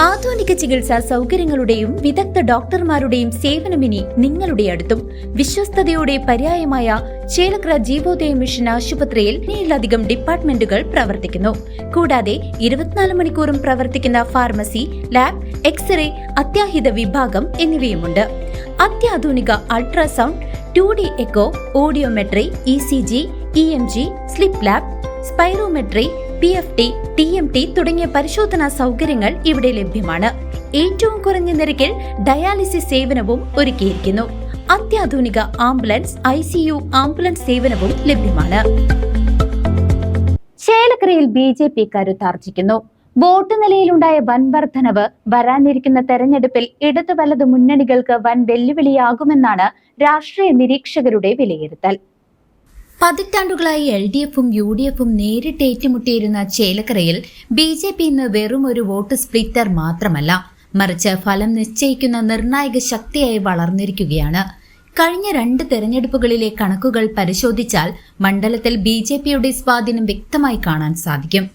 ആധുനിക ചികിത്സാ സൗകര്യങ്ങളുടെയും വിദഗ്ധ ഡോക്ടർമാരുടെയും സേവനമിനി നിങ്ങളുടെ അടുത്തും. വിശ്വസ്തതയുടെ പര്യായമായ ചേലക്കര ജീവോദയ മിഷൻ ആശുപത്രിയിൽ 7ലധികം ഡിപ്പാർട്ട്മെന്റുകൾ പ്രവർത്തിക്കുന്നു. കൂടാതെ 24 മണിക്കൂറും പ്രവർത്തിക്കുന്ന ഫാർമസി, ലാബ്, എക്സ്റേ, അത്യാഹിത വിഭാഗം എന്നിവയുമുണ്ട്. അത്യാധുനിക ultrasound, 2D echo, audiometry, ECG, EMG, sleep lab, spirometry, PFT, TMT തുടങ്ങിയ പരിശോധനാ സൗകര്യങ്ങൾ ഇവിടെ ലഭ്യമാണ്. ഏറ്റവും കുറഞ്ഞ നിരക്കിൽ ഡയാലിസിസ് സേവനവും ഒരുക്കിയിരിക്കുന്നു. അത്യാധുനിക ആംബുലൻസ്, ICU ആംബുലൻസ് സേവനവും ലഭ്യമാണ്. ചേലക്കരയിൽ BJP കരുത്താർജിക്കുന്നു. വോട്ട് നിലയിലുണ്ടായ വൻ വർധനവ് വരാനിരിക്കുന്ന തെരഞ്ഞെടുപ്പിൽ ഇടതു വലതു മുന്നണികൾക്ക് വൻ വെല്ലുവിളിയാകുമെന്നാണ് രാഷ്ട്രീയ നിരീക്ഷകരുടെ വിലയിരുത്തൽ. പതിറ്റാണ്ടുകളായി LDFും UDFും നേരിട്ട് ഏറ്റുമുട്ടിയിരുന്ന ചേലക്കരയിൽ BJP ഇന്ന് വെറും ഒരു വോട്ട് സ്പ്ലിറ്റർ മാത്രമല്ല, മറിച്ച് ഫലം നിശ്ചയിക്കുന്ന നിർണായക ശക്തിയായി വളർന്നിരിക്കുകയാണ്. കഴിഞ്ഞ 2 തെരഞ്ഞെടുപ്പുകളിലെ കണക്കുകൾ പരിശോധിച്ചാൽ മണ്ഡലത്തിൽ BJPയുടെ സ്വാധീനം വ്യക്തമായി കാണാൻ സാധിക്കും.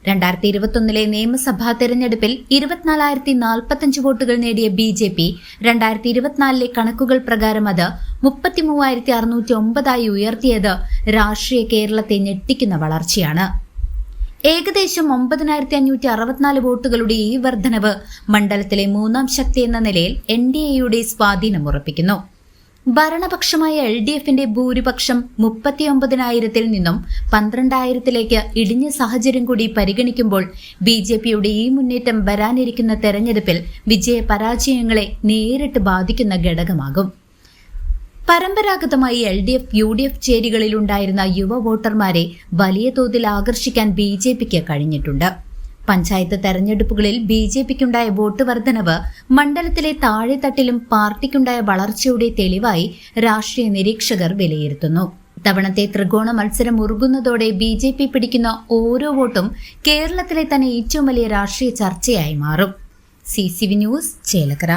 2021 നിയമസഭാ തെരഞ്ഞെടുപ്പിൽ 24,045 വോട്ടുകൾ നേടിയ BJP 2024 കണക്കുകൾ പ്രകാരം അത് 33,609 ഉയർത്തിയത് രാഷ്ട്രീയ കേരളത്തെ ഞെട്ടിക്കുന്ന വളർച്ചയാണ്. ഏകദേശം 9,564 വോട്ടുകളുടെ ഈ വർധനവ് മണ്ഡലത്തിലെ 3ാം ശക്തി എന്ന നിലയിൽ NDAയുടെ സ്വാധീനം ഉറപ്പിക്കുന്നു. ഭരണപക്ഷമായ LDFന്റെ ഭൂരിപക്ഷം 39,000-ൽ നിന്നും 12,000-ലേക്ക് ഇടിഞ്ഞ സാഹചര്യം കൂടി പരിഗണിക്കുമ്പോൾ BJPയുടെ ഈ മുന്നേറ്റം വരാനിരിക്കുന്ന തെരഞ്ഞെടുപ്പിൽ വിജയപരാജയങ്ങളെ നേരിട്ട് ബാധിക്കുന്ന ഘടകമാകും. പരമ്പരാഗതമായി LDF, UDF ചേരികളിലുണ്ടായിരുന്ന യുവ വോട്ടർമാരെ വലിയ തോതിൽ ആകർഷിക്കാൻ BJPക്ക് കഴിഞ്ഞിട്ടുണ്ട്. പഞ്ചായത്ത് തെരഞ്ഞെടുപ്പുകളിൽ BJPക്കുണ്ടായ വോട്ട് വർധനവ് മണ്ഡലത്തിലെ താഴെത്തട്ടിലും പാർട്ടിക്കുണ്ടായ വളർച്ചയുടെ തെളിവായി രാഷ്ട്രീയ നിരീക്ഷകർ വിലയിരുത്തുന്നു. തവണത്തെ ത്രികോണ മത്സരം ഉറുകുന്നതോടെ BJP പിടിക്കുന്ന ഓരോ വോട്ടും കേരളത്തിലെ തന്നെ ഏറ്റവും വലിയ രാഷ്ട്രീയ ചർച്ചയായി മാറും. CCV news, Chelakkara.